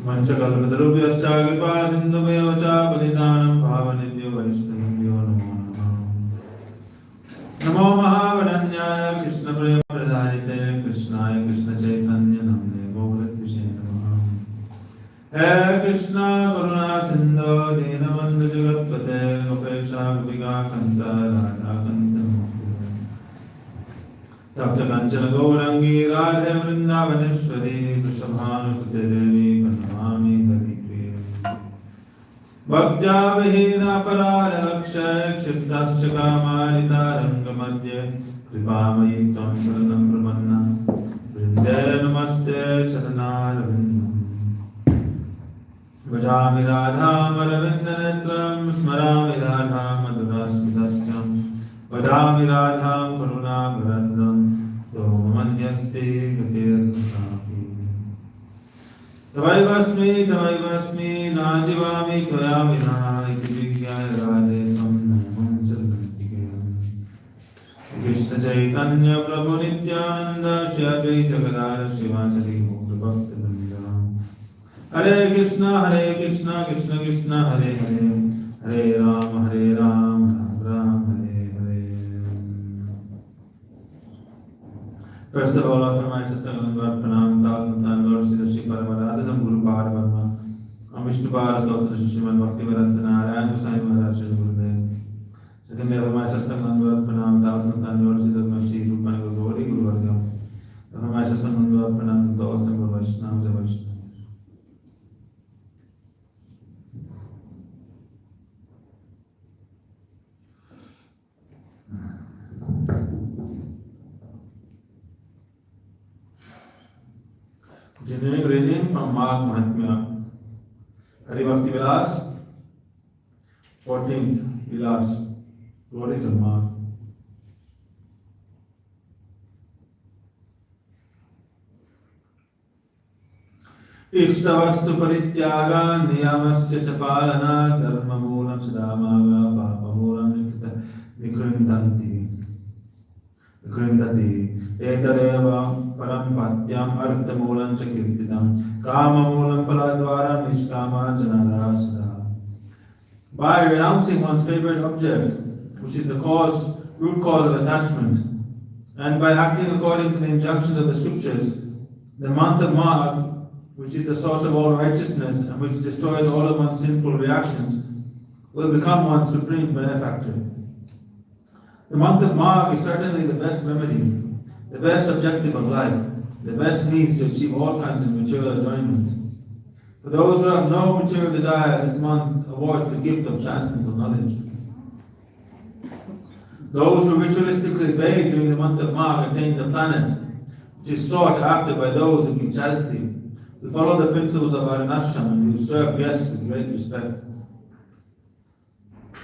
Manchakalpatarubhyascha kripa sindhubhyo cha patitanam pavanebhyo vaishnavabhyo namo namaha. Namo Mahavadanyaya Krishna Prema Pradayate Krishnaya Krishna Chaitanya Namne Gauratvise Namaha. He Krishna Karuna Sindhu Dinabandhu Jagatpate Gopesha Gopika Kanta Radha Kanta Mukti Tapta Kanchana Gaurangi Radhe Vrindavaneshwari Vrishabhanusute Devi Pranamami Haripriya Bhaktya Vihina Parada Lakshay Kshiptascha Kamarita Rangamadhye Kripamayi Tvam Saranam Prapanna Vrinde Namaste Charanarvindam Vajami Radham Aravindanetram Smarami Radham Madhurasmitastyam Vadami Radham Karunagaradram Tomamanyasti Gatirnatapi Tavaivasmi Najivami Tvayamina Iti Vigyaya Radhe Tam Namam Charantikayam Krishna Chaitanya Prabhu Nityananda Shri Advaita Gadadhara Srivasadi Gaura Bhaktivinoda Hare Krishna Krishna Krishna Hare Hare Hare Ram Ram Ram Hare Hare. First of all, offer my sister Gandhar Pranam Tal Lord Sri Paramadadam Guru Parvarma Vishnu Parastotra Sriman Bhaktivedanta Narayan Goswami Maharaj Sri Gurudev. Secondly, offer my sister Gandhar Pranam Tal Lord Sri Rupani Gauri Guru Varga. Offer my sister Gandhar Pranam Tal Guru Vaishnavas Vaishnavas. Continuing reading from Magha-mahatmya, Hari Bhakti Vilas, 14th Vilas, Glories of Magha. Ishtavastu parityaga niyamasya cha palana dharma moolam sadamaga papa moolam vikrintati etareva parampatyam artha moolam cha kirtitam kama moolam paladvara nishkama janadara sada. By renouncing one's favorite object, which is the root cause of attachment, and by acting according to the injunctions of the scriptures, the month of Magh, which is the source of all righteousness and which destroys all of one's sinful reactions, will become one's supreme benefactor. The month of Magh is certainly the best remedy, the best objective of life, the best means to achieve all kinds of material enjoyment. For those who have no material desire, this month awards the gift of transcendental knowledge. Those who ritualistically bathe during the month of Magh attain the planet, which is sought after by those who give charity, who follow the principles of Varnashram and who serve guests with great respect.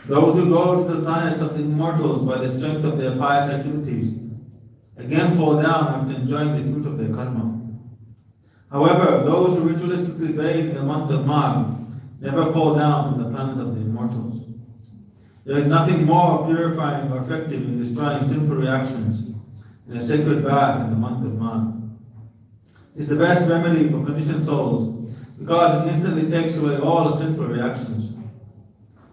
Those who go to the planets of the immortals by the strength of their pious activities again fall down after enjoying the fruit of their karma. However, those who ritualistically bathe in the month of Magh never fall down from the planet of the immortals. There is nothing more purifying or effective in destroying sinful reactions than a sacred bath in the month of Magh. It is the best remedy for conditioned souls because it instantly takes away all the sinful reactions.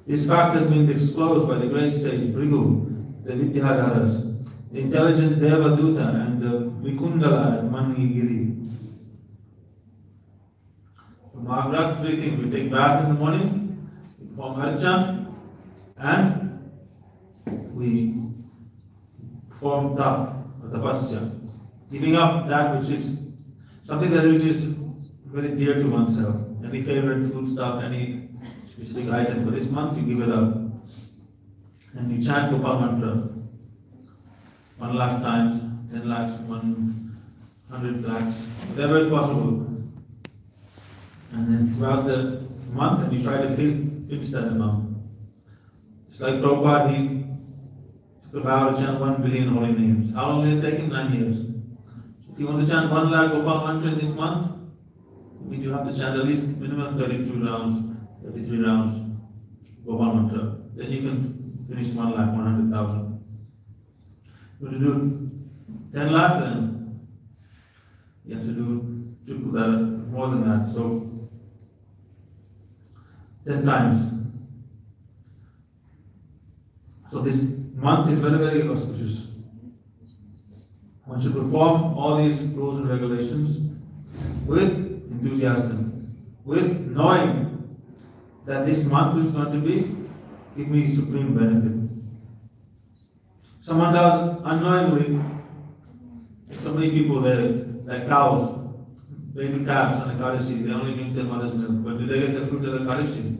This fact has been disclosed by the great sage Bhrigu, the Vidyadharas, the intelligent Devaduta, and the Vikundala at Manigiri. For Magh, three things: we take bath in the morning, we perform archan, and we perform tapasya, giving up that which is something which is very dear to oneself. Any favorite food stuff, any specific item for this month, you give it up. And you chant Gopal mantra 1 lakh times, 10 lakhs, 100 lakhs, whatever is possible. And then throughout the month, and you try to finish that amount. It's like Prabhupada, he took a vow to chant 1 billion holy names. How long did it take him? 9 years. So if you want to chant 1 lakh Gopal mantra in this month, it means you have to chant at least minimum 32 rounds, 33 rounds Gopal mantra. Then you can finish 1 lakh, 100,000. You have to do 10 lakh, then you have to do triple that, more than that. So 10 times. So this month is very, very auspicious. One should perform all these rules and regulations with enthusiasm, with knowing that this month is going to give me supreme benefit. Someone does unknowingly, so many people there, like cows, baby calves on Ekadashi, they only drink their mother's milk, but do they get the fruit of Ekadashi?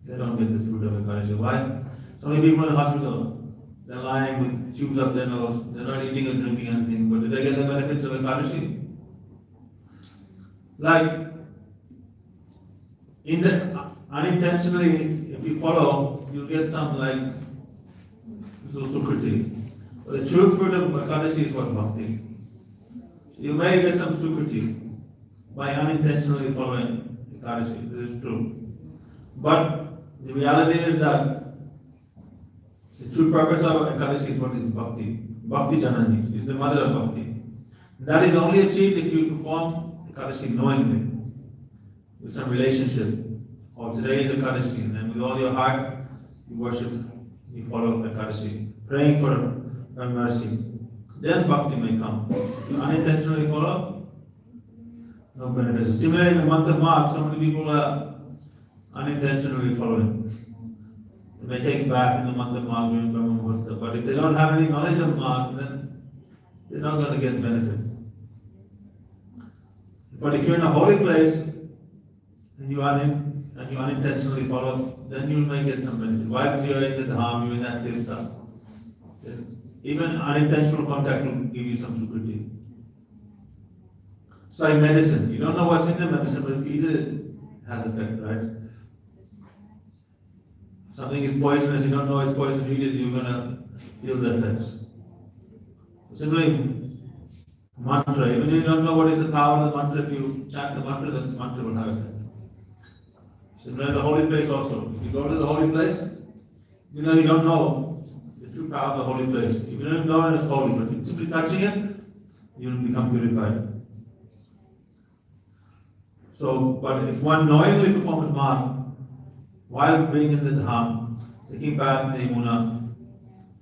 They don't get the fruit of Ekadashi. Why? So many people in the hospital, they're lying with tubes up their nose, they're not eating or drinking anything, but do they get the benefits of Ekadashi? Like, unintentionally, if you follow, you get some like sukriti. But the true fruit of Ekadashi is what? Bhakti. You may get some sukriti by unintentionally following Ekadashi. This is true. But the reality is that the true purpose of Ekadashi is what is Bhakti. Bhakti Janani is the mother of Bhakti. That is only achieved if you perform Ekadashi knowingly, with some relationship. Or today is Ekadashi, and then with all your heart, you worship, you follow Ekadashi, praying for her mercy. Then Bhakti may come. If you unintentionally follow, no benefit. Similarly, in the month of Magh, so many people are unintentionally following. They may take bath in the month of Magh during Brahma Muhurta, but if they don't have any knowledge of Magh, then they're not going to get benefit. But if you're in a holy place and you unintentionally follow, then you may get some benefit. Why? Because you're in the dham, you're in that tirtha. Even unintentional contact will give you some sukriti. It's like medicine. You don't know what's in the medicine, but if you eat it, it has effect, right? Something is poisonous, you don't know it's poison, you eat it, you're going to feel the effects. Similarly, mantra, even if you don't know what is the power of the mantra, if you chant the mantra will have effect. Similarly, the holy place also. If you go to the holy place, you don't know the true power of the holy place. You don't know it's holy, but if you're simply touching it, you will become purified. So, but if one knowingly performs Magh, while being in the dham, taking bath in the Yamuna,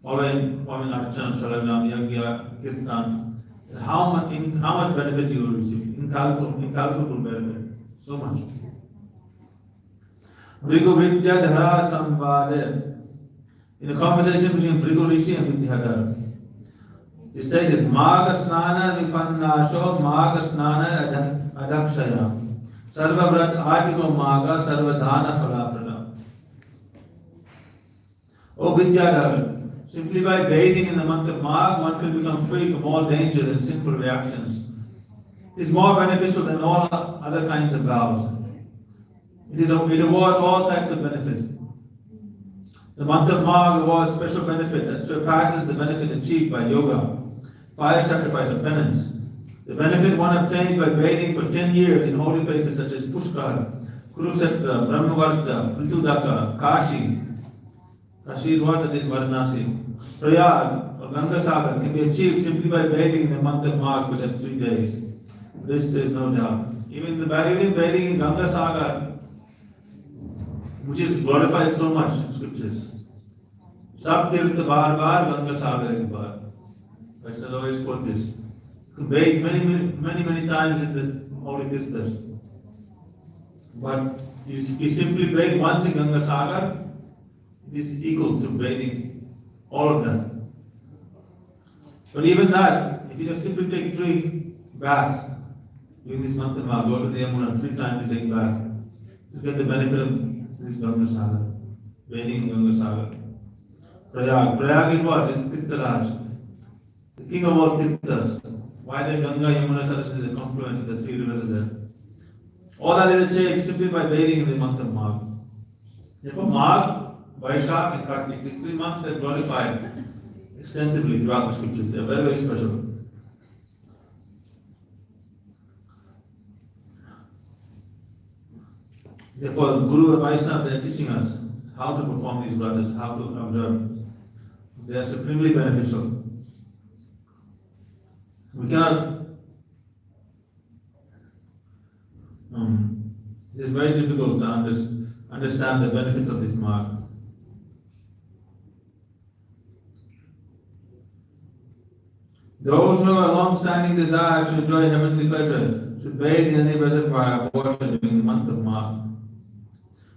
performing Archan, Shalagram, Yagya, Kirtan, how much benefit you will receive? Incalculable benefit. So much. Bhrigu Vidyadhara Samvade. In a conversation between Bhrigu Rishi and Vidyadhara, he stated, Magha Snana Vipannasho Magha Snana Adakshaya Sarva Vrat Artiko Magha Sarva Dhana Phalaprada. O Vidyadhara, simply by bathing in the month of Magh, one can become free from all dangers and sinful reactions. It is more beneficial than all other kinds of vows. It awards all types of benefit. The month of Magh awards special benefit that surpasses the benefit achieved by yoga, fire sacrifice, or penance. The benefit one obtains by bathing for 10 years in holy places such as Pushkar, Kurukshetra, Brahmavarta, Prithudaka, Kashi. Kashi is what? That is Varanasi. Prayag or Ganga Sagar can be achieved simply by bathing in the month of Magh for just 3 days. This is no doubt. Even bathing in Ganga Sagar, which is glorified so much in scriptures. Sab tirtha bar bar, Ganga Sagar ek bar. I shall always quote this. You can bathe many times in the holy tirthas. But if you simply bathe once in Ganga Sagar, it is equal to bathing all of that. But even that, if you just simply take 3 baths during this month of Magh, go to the Yamuna 3 times to take bath, you get the benefit of this Ganga Sagar, bathing in Ganga Sagar. Prayag is what? It's Tirtharaj, the king of all Tirthas. Why the Ganga, Yamuna, Saraswati is the confluence of the 3 rivers there. All that is achieved simply by bathing in the month of Magh. Therefore, Magh, Vaishak and Kartik, these 3 months are glorified extensively throughout the scriptures. They are very, very special. Therefore, the Guru and Vaishnava, they are teaching us how to perform these vratas, how to observe. They are supremely beneficial. We cannot It is very difficult to understand the benefits of this mark. Those who have a long-standing desire to enjoy heavenly pleasure should bathe in any reservoir of water during the month of Magh,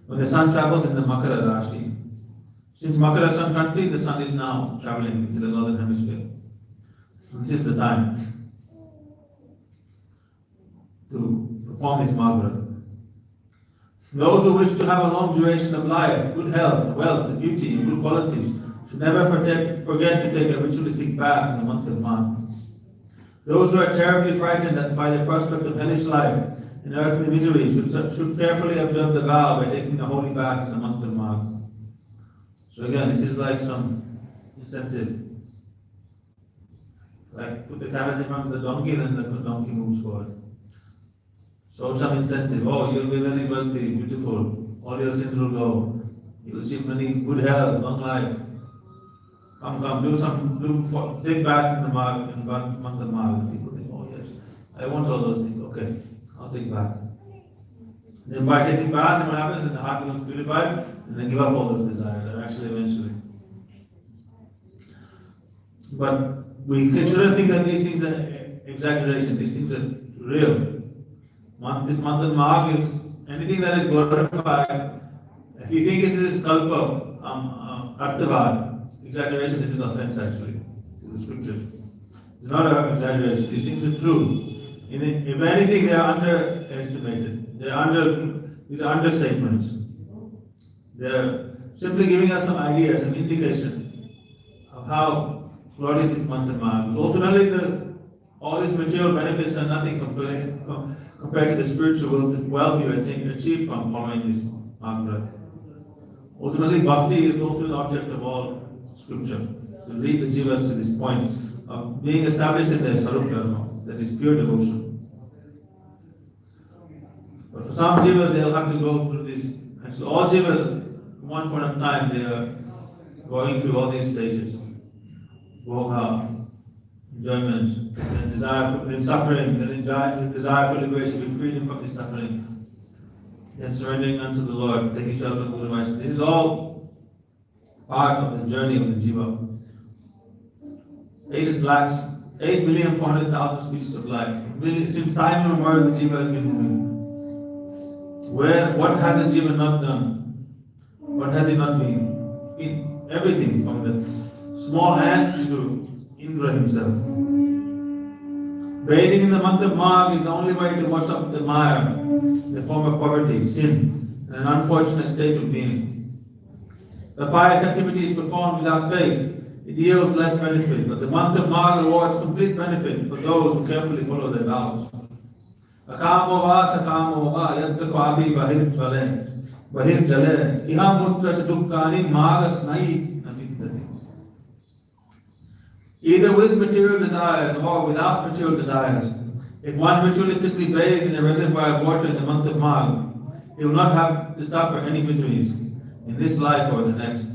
when the sun travels in the Makara Rashi. Since Makara Sun country, the sun is now traveling into the northern hemisphere. This is the time to perform this Magh Vrat. Those who wish to have a long duration of life, good health, wealth, beauty, and good qualities should never forget to take a ritualistic bath in the month of Magh. Those who are terribly frightened by the prospect of hellish life and earthly misery should carefully observe the vow by taking a holy bath in the month of Magh. So again, this is like some incentive. Like put the carrot in front of the donkey, then the donkey moves forward. So some incentive. Oh, you'll be very wealthy, beautiful. All your sins will go. You'll achieve many good health, long life. Come, take bath in the month of Magh. People think, oh yes, I want all those things. Okay, I'll take bath. Then by taking bath, then what happens? Then the heart becomes purified, and then give up all those desires. Actually, eventually. But we shouldn't think that these things are exaggeration. These things are real. This month of Magh is anything that is glorified. If you think it is kalpa, arthavad, exaggeration, this is offense actually to the scriptures. It's not an exaggeration. These things are true. If anything, they are underestimated. These are understatements. They're simply giving us some ideas, some indication of how glorious this month of Magh is. Ultimately, all these material benefits are nothing compared to the spiritual wealth you achieve from following this Magh Vrat. Ultimately, bhakti is the ultimate object of all scripture, to lead the jivas to this point of being established in their sarup dharma, that is pure devotion. But for some jivas, they'll have to go through this. Actually, all jivas, at one point of time, they are going through all these stages. Bhoga, enjoyment, then desire for suffering, then desire for liberation, with freedom from this suffering, then surrendering unto the Lord, taking shelter of the Lord. This is all part of the journey of the jiva. 8,400,000 species of life. Since time immemorial, the jiva has been moving. What has the jiva not done? What has he not been? In everything from the small ant to Indra himself. Bathing in the month of Magh is the only way to wash off the mire, the form of poverty, sin, and an unfortunate state of being. The pious activity is performed without faith. It yields less benefit, but the month of Magh rewards complete benefit for those who carefully follow their vows. Akamo va yatra kwabi bahir jale iham utra chadukkani magas nai. Either with material desires or without material desires. If one ritualistically bathes in a reservoir of water in the month of Magh, he will not have to suffer any miseries in this life or the next.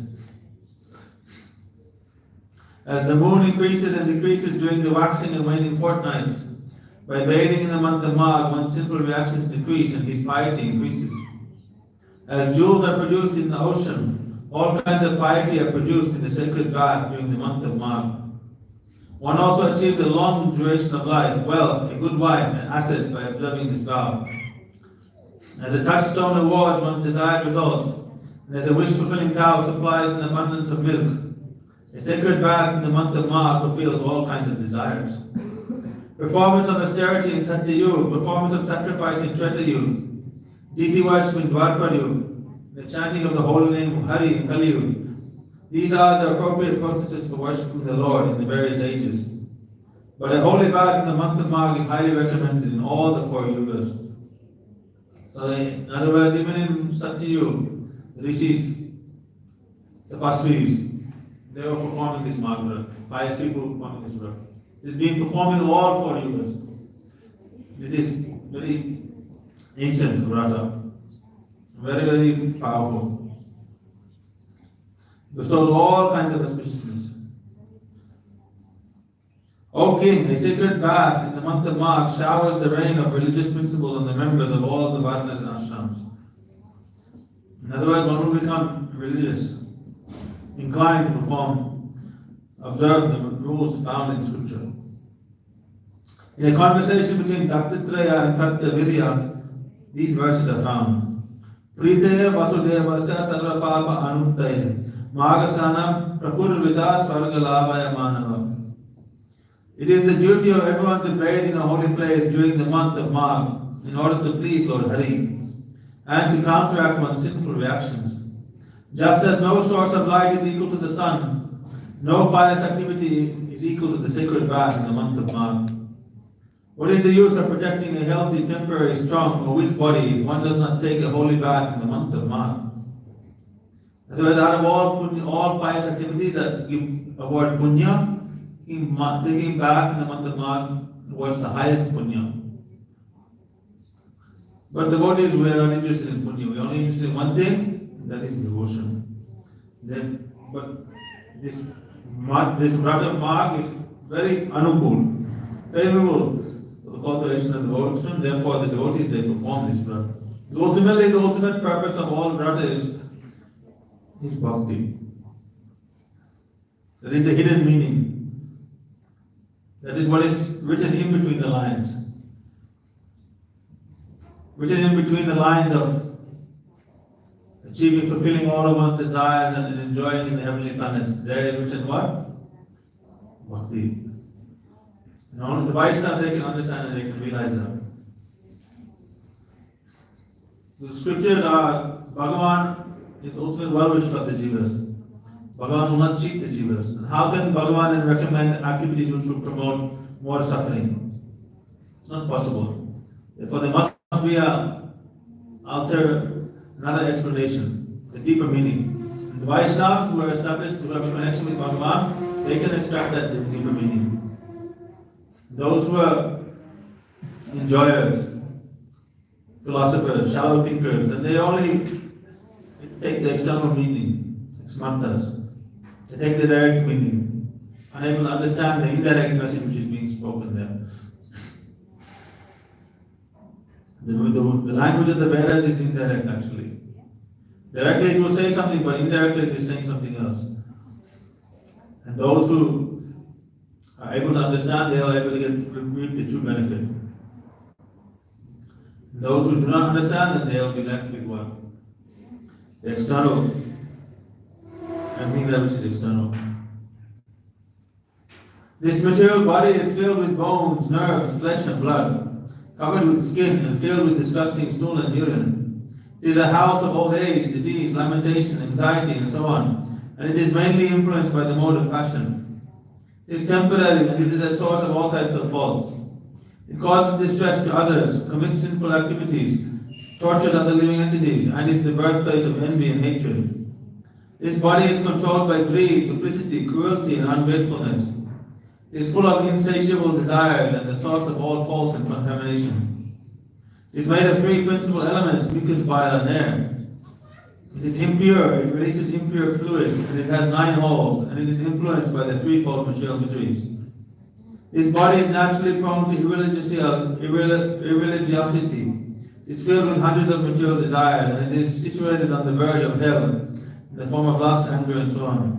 As the moon increases and decreases during the waxing and waning fortnights, by bathing in the month of Magh, one's sinful reactions decrease and his piety increases. As jewels are produced in the ocean, all kinds of piety are produced in the sacred bath during the month of Magh. One also achieves a long duration of life, wealth, a good wife, and assets by observing this vow. As a touchstone rewards one's desired results, and as a wish-fulfilling cow supplies an abundance of milk, a sacred bath in the month of Magh fulfills all kinds of desires. Performance of austerity in Satyayug, performance of sacrifice in Tretayug, deity worship in Dwarpayug, the chanting of the holy name of Hari in Kaliyug. These are the appropriate processes for worshipping the Lord in the various ages. But a holy bath in the month of Magh is highly recommended in all the 4 yugas. So in other words, even in Satyayug, the rishis, the pasris, they were performing this Magh Vrat. Pious people performing this Vrat. It is being performed in all 4 yugas. It is very ancient Vrata, very, very powerful. Bestows all kinds of auspiciousness. O king, a sacred bath in the month of March showers the rain of religious principles on the members of all the varnas and ashrams. In other words, one will become religious, inclined to observe the rules found in scripture. In a conversation between Dattatreya and Kartavirya, these verses are found. Priteya vasudevasya sarva papa anuttaya magasana prakurvita svargalabhaya manava. It is the duty of everyone to bathe in a holy place during the month of Magh in order to please Lord Hari and to counteract one's sinful reactions. Just as no source of light is equal to the sun, no pious activity is equal to the sacred bath in the month of Magh. What is the use of protecting a healthy, temporary, strong, or weak body if one does not take a holy bath in the month of Magh? In other words, out of all pious activities that give award punya, taking bath in the month of Magh was the highest punya. But devotees, we are not interested in punya. We are only interested in one thing, that is devotion. But this month of Magh is very anukul, favorable for the cultivation of devotion. Therefore, the devotees, they perform this vrata. Ultimately, the ultimate purpose of all vrata is bhakti. That is the hidden meaning. That is what is written in between the lines. Written in between the lines of achieving, fulfilling all of one's desires and enjoying in the heavenly planets. There is written what? Bhakti. And only the Vaishnavas, they can understand and they can realize that. The scriptures are, Bhagavan is ultimate well-wisher of the jivas. Bhagavan will not cheat the jivas. And how can Bhagavan then recommend activities which will promote more suffering? It's not possible. Therefore, there must be another explanation, a deeper meaning. And the Vaishnavas who are established to have a connection with Bhagavan, they can extract that deeper meaning. Those who are enjoyers, philosophers, shallow thinkers, then they only take the external meaning, like smartas. They take the direct meaning, unable to understand the indirect message which is being spoken there. The language of the Vedas is indirect actually. Directly it will say something, but indirectly it is saying something else. And those who are able to understand, they are able to reap the true benefit. And those who do not understand, then they will be left with what? The external. Everything that which is external. This material body is filled with bones, nerves, flesh and blood, covered with skin and filled with disgusting stool and urine. It is a house of old age, disease, lamentation, anxiety and so on, and it is mainly influenced by the mode of passion. It is temporary and it is a source of all types of faults. It causes distress to others, commits sinful activities, tortures other living entities, and is the birthplace of envy and hatred. This body is controlled by greed, duplicity, cruelty, and ungratefulness. It is full of insatiable desires and the source of all faults and contamination. It is made of three principal elements, mucus, bile, and air. It is impure, it releases impure fluids, and it has 9 holes, and it is influenced by the threefold material miseries. This body is naturally prone to irreligiosity. It is filled with hundreds of material desires, and it is situated on the verge of hell, in the form of lust, anger, and so on.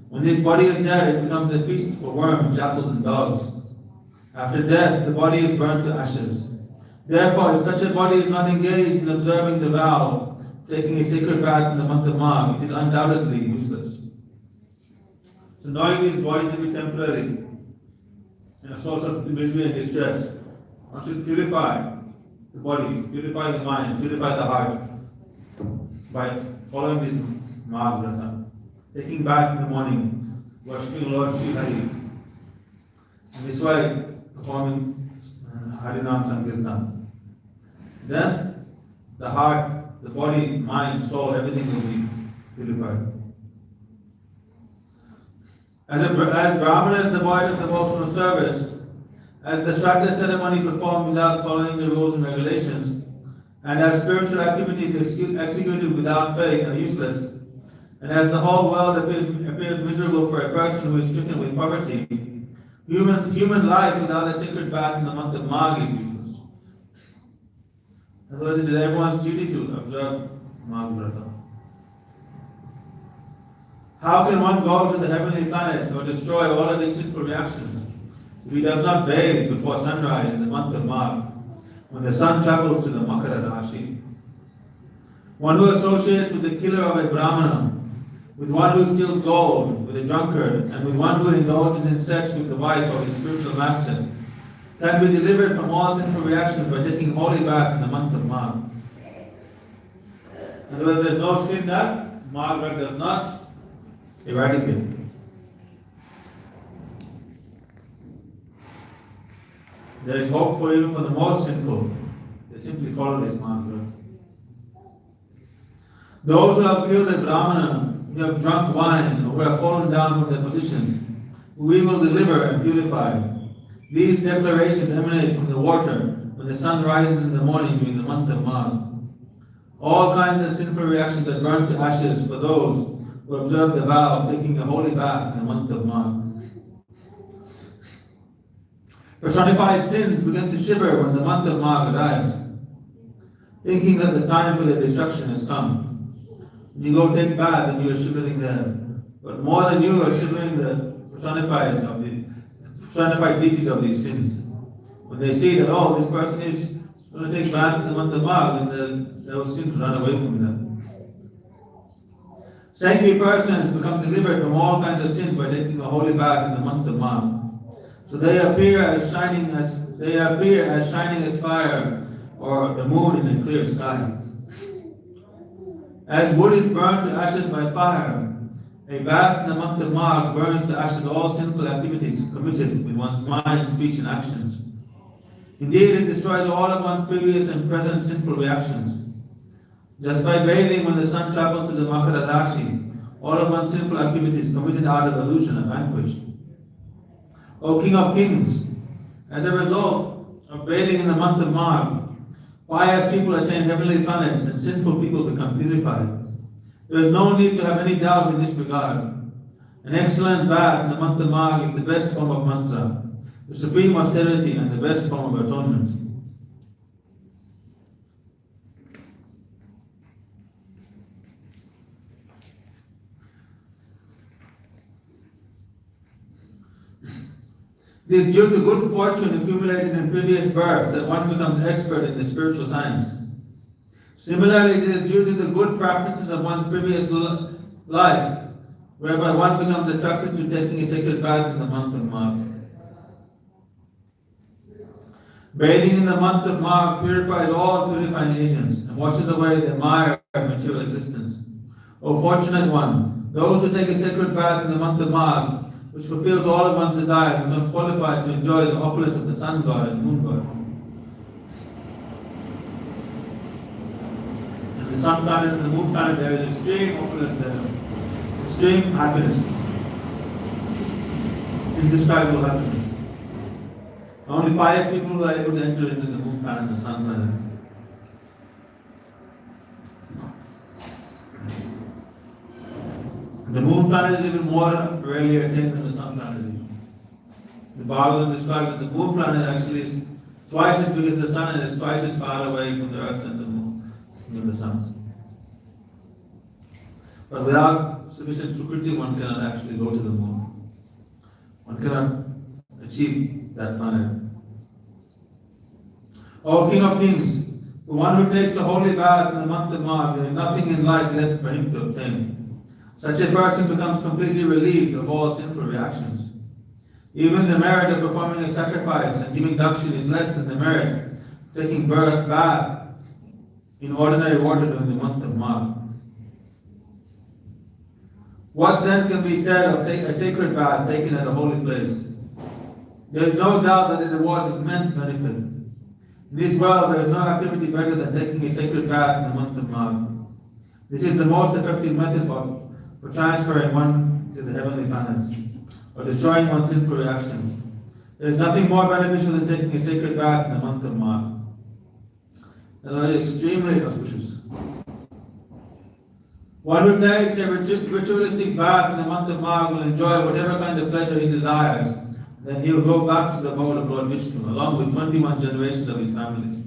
When this body is dead, it becomes a feast for worms, jackals, and dogs. After death, the body is burnt to ashes. Therefore, if such a body is not engaged in observing the vow, taking a sacred bath in the month of Magh, it is undoubtedly useless. So knowing these bodies to be temporary and a source of misery and distress, one should purify the body, purify the mind, purify the heart by following this Magh vrata, taking bath in the morning, worshipping Lord Sri Hari, and this way performing Harinam Sankirtan. Then the heart, the body, mind, soul, everything will be purified. As Brahmanas devoid of devotional service, as the Shraddha ceremony performed without following the rules and regulations, and as spiritual activities executed without faith are useless, and as the whole world appears miserable for a person who is stricken with poverty, Human life without a sacred bath in the month of Magh is useless. Otherwise, it is everyone's duty to observe Magha-vrata. How can one go to the heavenly planets or destroy all of these sinful reactions if he does not bathe before sunrise in the month of Magh, when the sun travels to the Makara Rashi? One who associates with the killer of a Brahmana, with one who steals gold, with a drunkard, and with one who indulges in sex with the wife of his spiritual master, can be delivered from all sinful reactions by taking holy bath in the month of Magh. In other words, there is no sin that Magh does not eradicate. There is hope for even for the most sinful. They simply follow this mantra. Those who have killed a Brahmana, who have drunk wine, or who have fallen down from their positions, we will deliver and purify. These declarations emanate from the water when the sun rises in the morning during the month of Magh. All kinds of sinful reactions are burned to ashes for those who observe the vow of taking a holy bath in the month of Magh. Personified sins begin to shiver when the month of Magh arrives, thinking that the time for their destruction has come. When you go take bath and you are shivering there. But more than you are shivering the personified deities of these sins. When they see that, oh, this person is going to take bath in the month of Magh, then those sins run away from them. Saintly persons become delivered from all kinds of sins by taking a holy bath in the month of Magh. So they appear as shining as fire, or the moon in a clear sky. As wood is burnt to ashes by fire, a bath in the month of Magh burns to ashes all sinful activities committed with one's mind, speech, and actions. Indeed, it destroys all of one's previous and present sinful reactions. Just by bathing when the sun travels to the Makara Rashi, all of one's sinful activities committed out of illusion are vanquished. O King of Kings, as a result of bathing in the month of Magh, pious people attain heavenly planets and sinful people become purified. There is no need to have any doubt in this regard. An excellent bath in the month of Magh is the best form of mantra, the supreme austerity, and the best form of atonement. It is due to good fortune accumulated in previous births that one becomes expert in the spiritual science. Similarly, it is due to the good practices of one's previous life, whereby one becomes attracted to taking a sacred bath in the month of Magh. Bathing in the month of Magh purifies all purifying agents and washes away the mire of material existence. O fortunate one, those who take a sacred bath in the month of Magh, which fulfills all of one's desires, becomes qualified to enjoy the opulence of the sun god and moon god. In the sun planet and the moon planet, there is extreme opulence there, extreme happiness, indescribable happiness. Only pious people are able to enter into the moon planet and the sun planet. The moon planet is even more rarely attained than the sun planet. The Bhagavatam describes that the moon planet actually is twice as big as the sun and is twice as far away from the earth than the moon, than the sun. But without sufficient sukriti, one cannot actually go to the moon. One cannot achieve that planet. O King of Kings, the one who takes a holy bath in the month of Magh, there is nothing in life left for him to obtain. Such a person becomes completely relieved of all sinful reactions. Even the merit of performing a sacrifice and giving dakshin is less than the merit of taking bath in ordinary water during the month of Magh. What then can be said of a sacred bath taken at a holy place? There is no doubt that it awards immense benefit. In this world, there is no activity better than taking a sacred bath in the month of Magh. This is the most effective method for transferring one to the heavenly planets, or destroying one's sinful reactions. There is nothing more beneficial than taking a sacred bath in the month of Magh. That is extremely auspicious. One who takes a ritualistic bath in the month of Magh will enjoy whatever kind of pleasure he desires, Then he will go back to the abode of Lord Vishnu along with 21 generations of his family.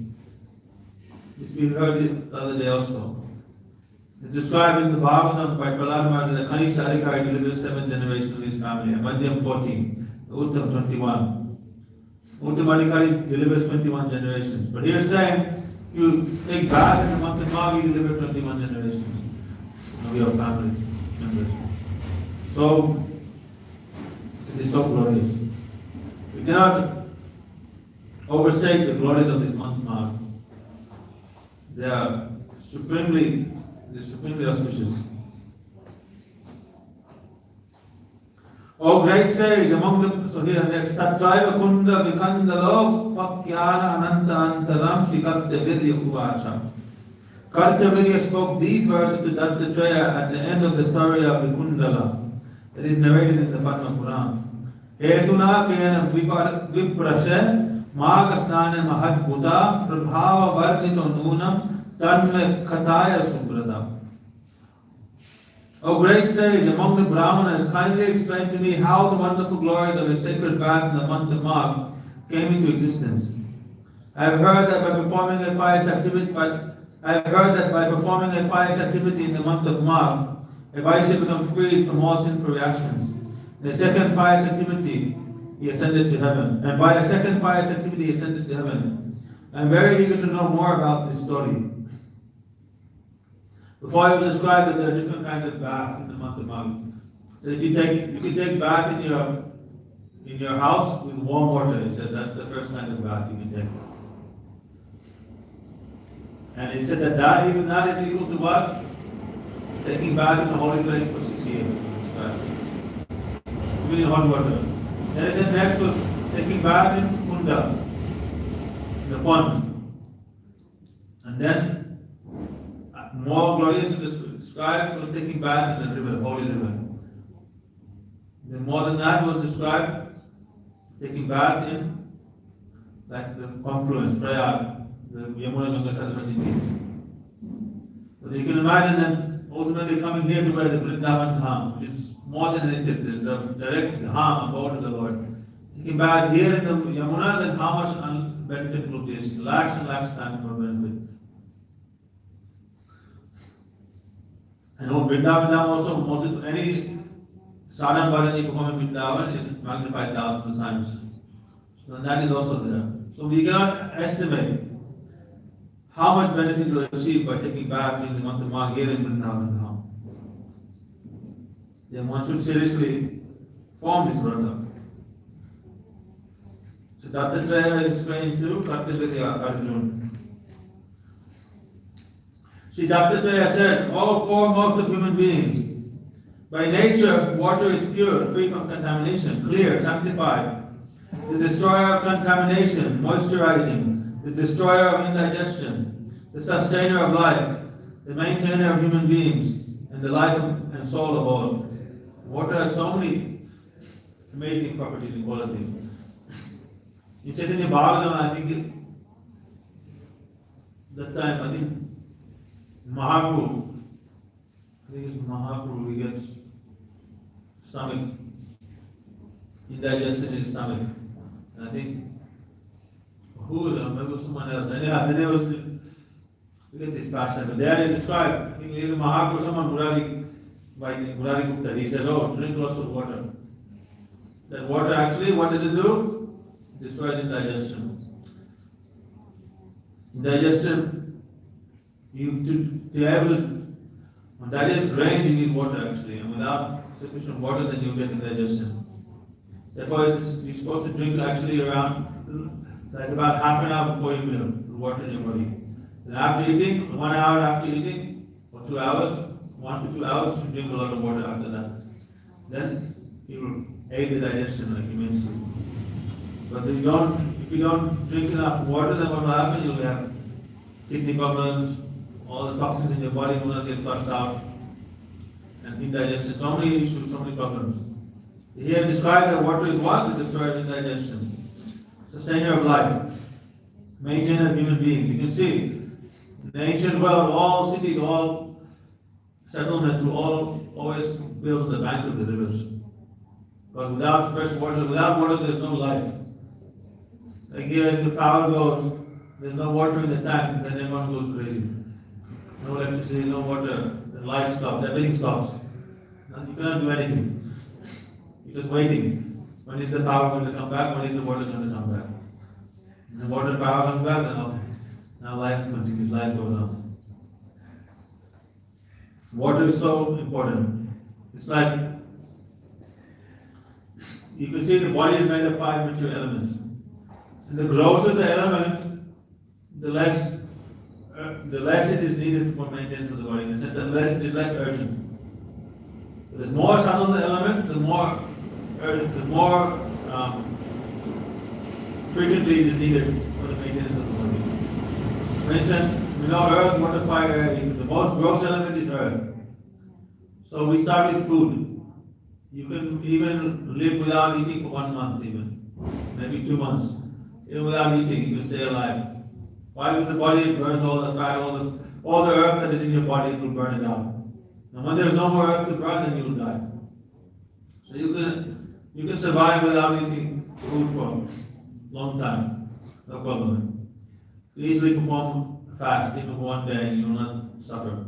This we heard it the other day also. It's described in the Bhagavatam by Prahlad Maharaj that Kanisha Adhikari delivers 7 generations of his family, and Madhyam 14, Uttam 21. Uttam Adhikari delivers 21 generations. But here saying, you take bath in the month of Magh, you deliver 21 generations of your family members. So, it is so glorious. We cannot overstate the glories of this month Magh. They are supremely auspicious. O great sage, among the, so here next, Tatraiva Kunda Vikandalo Pakyana Ananta Antaram Shikatta Virya Uvacha. Kartavirya spoke these verses to Dattatreya at the end of the story of Vikundala. It is narrated in the Padma Puran. Hetuna Kena Viprashe Magasnana Mahadbuddha Prabhava Varnito Nunam Tanme Kataya Subrada. O great sage, among the Brahmanas, kindly explain to me how the wonderful glories of a sacred bath in the month of Magh came into existence. I have heard that by performing a pious activity in the month of Magh, a Vaishya becomes freed from all sinful reactions. In a second pious activity, he ascended to heaven. And by a second pious activity, he ascended to heaven. I am very eager to know more about this story. Before it was described that there are different kinds of bath in the month of Magh. So if you can take bath in your house with warm water. He said that's the first kind of bath you can take. And he said that even that is equal to what? Taking bath in the holy place for 6 years. Even in hot water. Then he said next was taking bath in Kunda, in the pond. And then more glorious described was taking bath in the river, holy river. Then more than that was described taking bath in like the confluence, Prayag, the Yamuna Ganga Saraswati beach. So you can imagine them ultimately coming here to where the Vrindavan Dham, which is more than anything, there's the direct Dham abode of the Lord. Taking bath here in the Yamuna, then how much benefit will be? Lakhs and lakhs times more benefit. And Vrindavan Dham also, any sadhana bhajan you perform in Vrindavan is magnified thousands of times. So that is also there. So we cannot estimate how much benefit you will achieve by taking bath in the month of Magh here in Vrindavan Dham. Then one should seriously form this vrata. So Dattatreya is explaining to Kartavirya Arjuna. Sri Dattatreya said, all foremost of human beings, by nature, water is pure, free from contamination, clear, sanctified. The destroyer of contamination, moisturizing, the destroyer of indigestion, the sustainer of life, the maintainer of human beings, and the life and soul of all. Water has so many amazing properties and qualities. In Chaitanya Bhagavatam, I think Mahaprabhu, he gets stomach, indigestion in his stomach. And I think, who was it? Maybe someone else. Anyhow, then there was, look at this passion. But there he described, I think either Mahaprabhu or someone, Murari Gupta, he said, oh, drink lots of water. That water actually, what does it do? It destroys indigestion. Indigestion, to be able to digest grains, you need water actually, and without sufficient water, then you get indigestion. Therefore, you're supposed to drink actually around like about half an hour before your meal, water in your body. And after eating, 1 hour after eating, or 2 hours, 1 to 2 hours, you should drink a lot of water after that. Then it will aid the digestion like immensely. But if you don't drink enough water, then what will happen? You'll have kidney problems. All the toxins in your body will not get flushed out, and indigestion. So many issues, so many problems. Here described that water is what? The destroyer of indigestion, sustainer of life, maintainer of human beings. You can see in the ancient world, all cities, all settlements were all always built on the bank of the rivers. Because without fresh water, there's no life. Like here, if the power goes, there's no water in the tank, then everyone goes crazy. No electricity, no water, the light stops, everything stops. You cannot do anything. You're just waiting. When is the power going to come back? When is the water going to come back? When the water and power comes back, then okay. Now life continues, life goes on. Water is so important. It's like, you can see the body is made of 5 mature elements. And the grosser the element, the less it is needed for maintenance of the body. In the sense that it is less urgent. The more subtle the element, the more frequently it is needed for the maintenance of the body. For instance, we know earth, water, fire, air. The most gross element is earth. So we start with food. You can even live without eating for 1 month, even maybe 2 months. Even without eating, you can stay alive. Why? Because the body burns all the fat, all the earth that is in your body, it will burn it out. And when there is no more earth to burn, then you will die. So you can survive without eating food for a long time, no problem. You easily perform a fast, even for 1 day, and you will not suffer.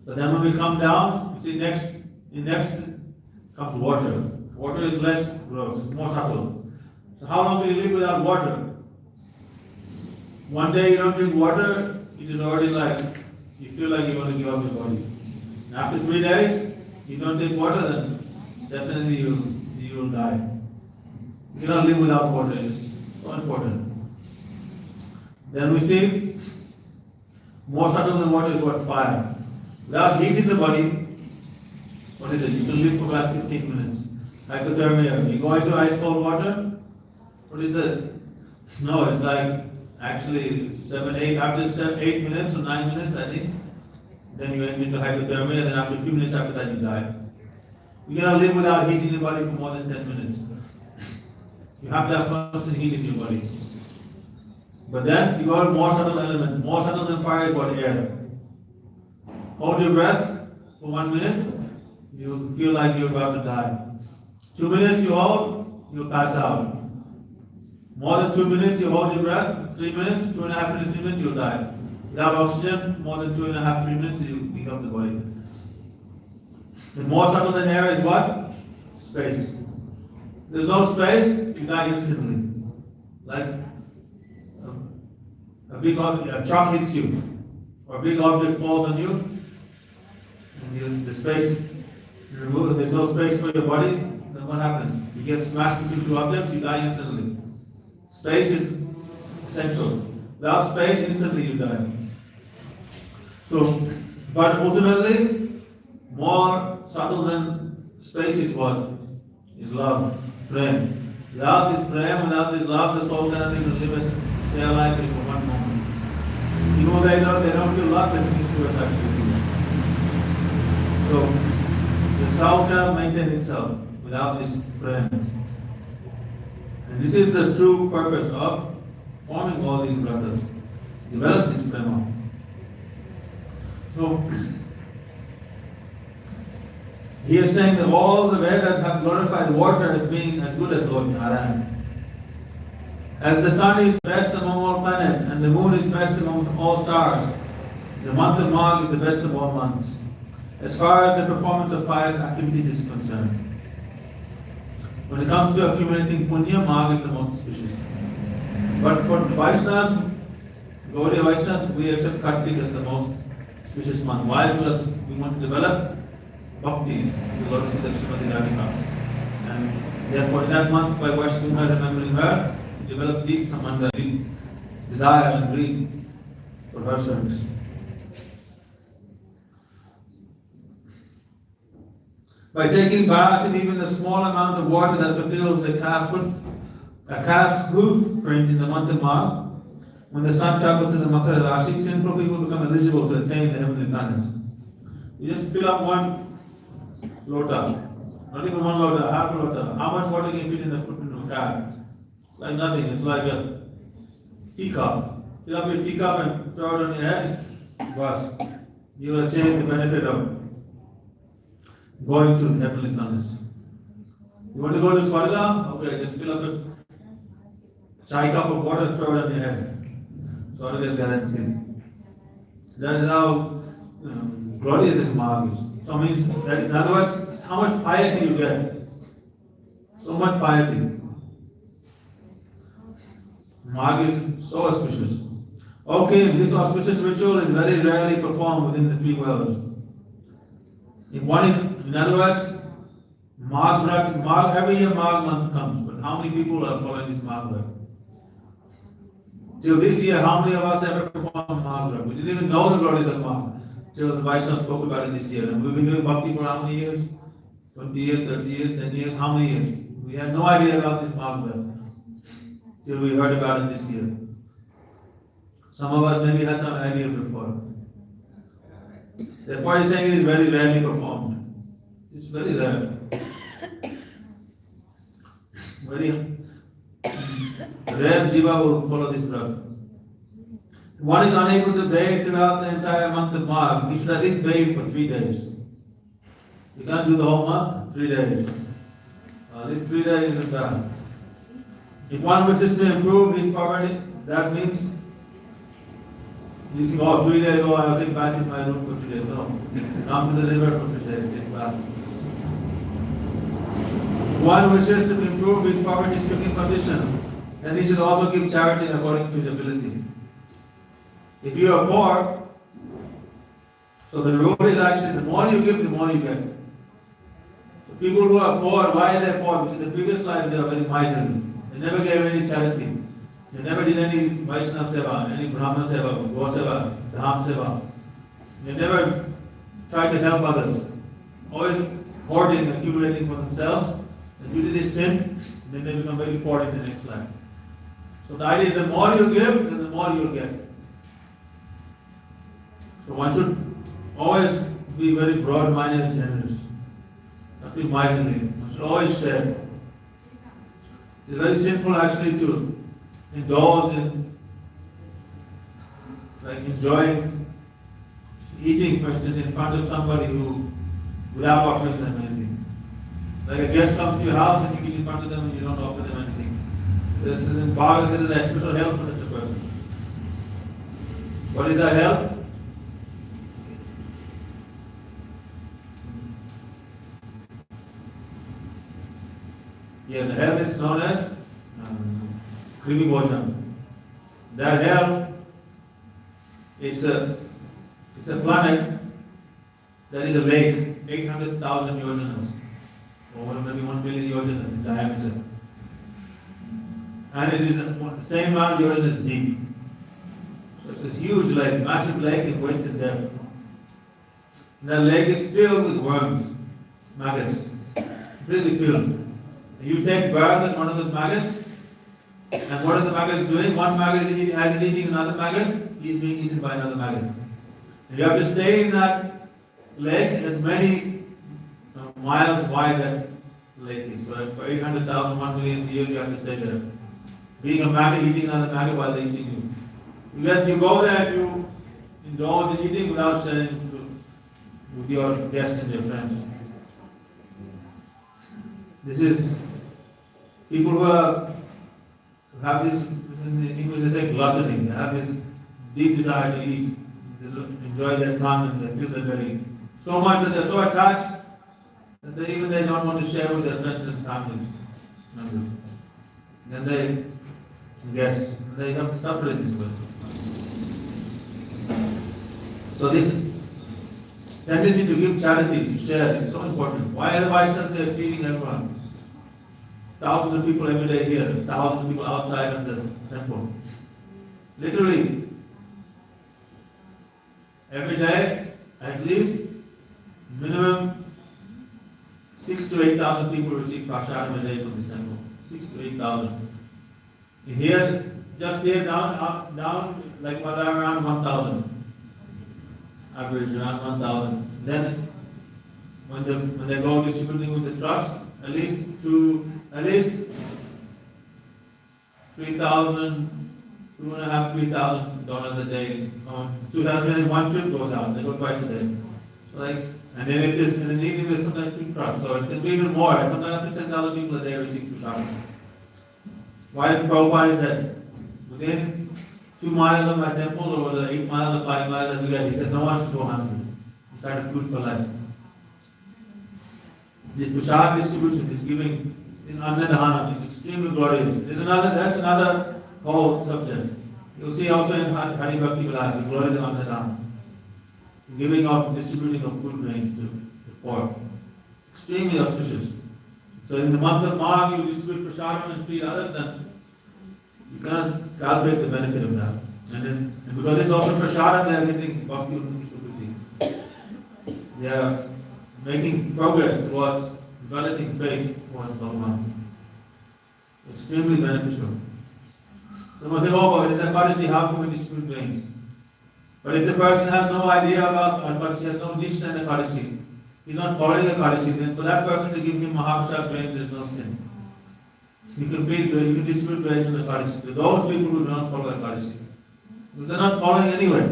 But then when we come down, you see next comes water. Water is less gross, it's more subtle. So how long will you live without water? 1 day you don't drink water, it is already like, you feel like you want to give up your body. And after 3 days, you don't drink water, then definitely you will die. You cannot live without water, it's so important. Then we see, more subtle than water is what? Fire. Without heat in the body, what is it? You can live for about 15 minutes. Hypothermia. You go into ice cold water, what is that? No, it's like actually 7, 8, after 8 minutes or 9 minutes, I think, then you enter into hypothermia, and then after a few minutes after that you die. You cannot live without heat in your body for more than 10 minutes. You have to have constant heat in your body. But then you go to more subtle element. More subtle than fire is what? Air. Hold your breath for 1 minute, you feel like you're about to die. 2 minutes you hold, you'll pass out. More than 2 minutes you hold your breath, 3 minutes, 2.5 minutes, 3 minutes, you'll die. Without oxygen, more than 2.5, 3 minutes, you become the body. The more subtle than air is what? Space. There's no space, you die instantly. Like a truck hits you, or a big object falls on you, and the space, there's no space for your body, then what happens? You get smashed between 2 objects, you die instantly. Space is essential. Without space, instantly you die. So, but ultimately, more subtle than space is what? Is love, prem. Without this prem, without this love, the soul cannot even live, stay alive for 1 moment. Even though they don't feel love, they commit suicide. So, the soul cannot maintain itself without this prem. And this is the true purpose of forming all these brothers. Develop this prema. So, he is saying that all the Vedas have glorified water as being as good as Lord Narayan. As the sun is best among all planets and the moon is best among all stars, the month of Magh is the best of all months, as far as the performance of pious activities is concerned. When it comes to accumulating punya, Magh is the most auspicious. But for Vaishnavas, Gaudiya Vaishnavas, we accept Kartik as the most auspicious month. Why? Because we want to develop bhakti, the Lord Srimati Radhika. And therefore, in that month, by worshipping her, remembering her, we develop deep samandha, deep desire and greed for her service. By taking bath in even the small amount of water that fulfills a calf's hoof print in the month of Magh, when the sun travels to the Makara Rashi, sinful people become eligible to attain the heavenly planets. You just fill up 1 lota, not even 1 lota, half a lota. How much water can you fit in the footprint of a calf? It's like nothing, it's like a teacup. Fill up your teacup and throw it on your head, bus. You will achieve the benefit of going to the heavenly planets. You want to go to Swarga? Okay, just fill up a chai cup of water and throw it on your head. Swarga is guaranteed. That is how glorious this mark is. So means that in other words, how much piety you get. So much piety. Mark is so auspicious. Okay, this auspicious ritual is very rarely performed within the three worlds. If one is, in other words, Magha, every year Magha month comes, but how many people are following this Magha? Till this year, how many of us ever performed Magha? We didn't even know the glories of Magha till the Vaishnava spoke about it this year. And we've been doing bhakti for how many years? 20 years, 30 years, 10 years, how many years? We had no idea about this Magha till we heard about it this year. Some of us maybe had some idea before. Therefore, he's saying it is very rarely performed. It's very rare. Very rare jiva will follow this drug. If one is unable to bathe throughout the entire month of Magh, he should at least bathe for 3 days. You can't do the whole month, 3 days. These 3 days is bad. If one wishes to improve his poverty, that means you think, oh, 3 days, oh, I'll take back in my room for 3 days. No. Come to the river for 3 days, take back. If one wishes to improve his poverty-stricken condition, then he should also give charity according to his ability. If you are poor, so the rule is actually the more you give, the more you get. So people who are poor, why are they poor? Because in the previous life they are very miserly. They never gave any charity. They never did any Vaishnava seva, any Brahman seva, Go seva, Dham seva. They never tried to help others. Always hoarding, accumulating for themselves. And due to this sin, then they become very poor in the next life. So the idea is the more you give, then the more you'll get. So one should always be very broad-minded and generous. Not be miserly. One should always share. It's very sinful actually to indulge in, like enjoying eating, for instance, in front of somebody who, without offering them anything. Like a guest comes to your house and you eat in front of them and you don't offer them anything. This is in Bhagavad, this is an special help for such a person. What is that help? Yeah, the hell is known as Krimi Bhojan. That hell is a planet that is a lake, 800,000 yojanas, or maybe 1 billion yojanas in diameter. And it is the same amount of yojanas deep. So it's a huge lake, massive lake in width and depth. And that lake is filled with worms, maggots, completely filled. You take birth as one of those maggots, and what are the maggots doing? One maggot is eating, as he's eating another maggot, he is being eaten by another maggot. And you have to stay in that lake, and as many miles wide that lake is. So for 800,000, 1 million years you have to stay there. Being a maggot, eating another maggot while they're eating you. You go there if you indulge in eating without sharing with your guests and your friends. This is people who have this, in English they say gluttony, they have this deep desire to eat, they enjoy their tongue and they feel their belly so much that they're so attached that they don't want to share with their friends and family members. Then they have to suffer in this way. So this tendency to give charity, to share, is so important. Why otherwise are they feeding everyone? Thousands of people every day here, thousands of people outside of the temple. Literally, every day, at least, minimum 6,000 to 8,000 people receive prashadam a day from this temple. 6,000 to 8,000. Here, just here down, like around 1,000. Average around 1,000. Then, when they go distributing with the trucks, at least 3,000, $2,500, $3,000 a day. 2,000 one trip goes out. They go twice a day. Like, and then it is in the evening there's sometimes 2 trucks, so it can be even more. Sometimes up to 10,000 people a day receive prasad. Why Prabhupada said, within 2 miles of my temple, or the 8 miles or 5 miles that we get, he said, no one should go hungry. He started food for life. This prasad distribution, this giving in Annadhana is extremely glorious. That's another whole subject. You'll see also in Hari Bhakti Vilas, the glory of Annadhana. Giving of, distributing of food grains to the poor. Extremely auspicious. So in the month of Magh, you distribute prasadam and feed others, then you can't calculate the benefit of that. And because it's also prasadam, they are getting bhakti and they are making progress towards developing faith towards Bhagavan. Extremely beneficial. So when they go about it, it's Ekadashi, how can we distribute grains? But if the person has no idea about Ekadashi, has no Nishtha in Ekadashi, he's not following Ekadashi, then for that person to give him Mahaprasad grains is no sin. You can distribute grains in Ekadashi to those people who do not follow Ekadashi. Because they're not following anyway.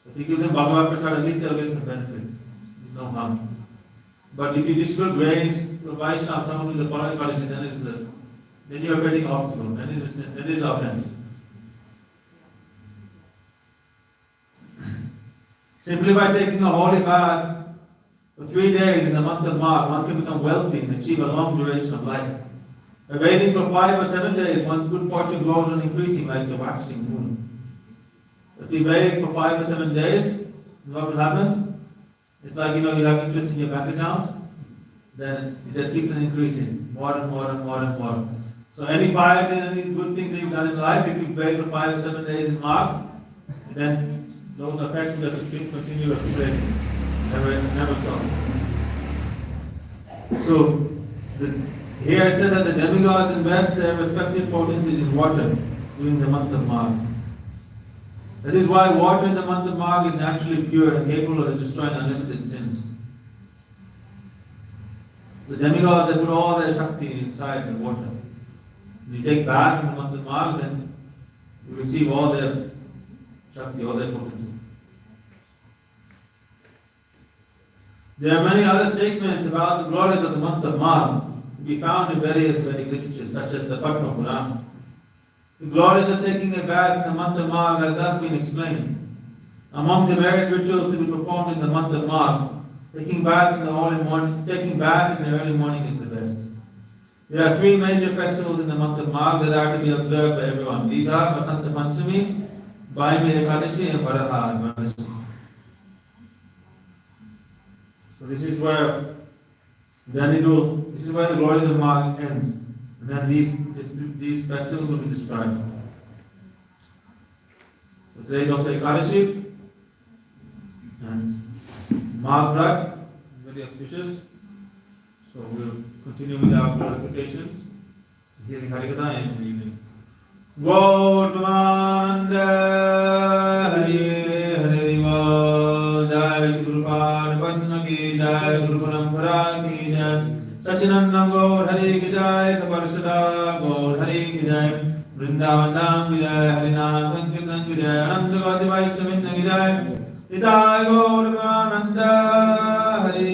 So if you give them Bhagavad Prasad, at least they'll get some benefit. There's no harm. But if you distribute grains to a Vaishnava, someone who is following Ekadashi, then you are getting obstacle, then it is sin, then it is offense. Simply by taking a holy bath for 3 days in the month of March, one can become wealthy and achieve a long duration of life. By bathing for 5 or 7 days, one's good fortune grows on increasing like the waxing moon. If you bathe for 5 or 7 days, what will happen? It's like, you have interest in your bank account, then it just keeps on increasing, more and more and more and more. So any piety and any good things that you've done in life, if you bathe for 5 or 7 days in March, then those effects will just continue accumulating, never stop. So, here it says that the demigods invest their respective potencies in water during the month of Magh. That is why water in the month of Magh is naturally pure and capable of destroying unlimited sins. The demigods, they put all their Shakti inside the water. If you take bath in the month of Magh, then you receive all their Shakti, all their potency. There are many other statements about the glories of the month of Magh to be found in various Vedic literatures, such as the Padma Purana. The glories of taking a bath in the month of Magh has thus been explained. Among the various rituals to be performed in the month of Magh, taking bath in the early morning is the best. There are 3 major festivals in the month of Magh that are to be observed by everyone. These are Vasanta Panchami, Baimi Ekadashi, and Varaha Ekadashi. So this is where the glories of Magh ends. And then these festivals will be described. So today is also Ekadashi and Magh Vrat, very auspicious. So we'll continue with our glorifications, hearing Harikatha in the evening. Gautmananda Hari Hari Diva Jai Guru Padma Ki Jai Guru Parampara Ki Jai Sachinandam Gaur Hari Ki Jai Saparsada Gaur Hari Ki Jai Vrindavan Ki Jai Harinam Sankirtan Ki Jai Ananda Gauti Vaishnavinna Ki Jai Nitai Gaur Ananda Hari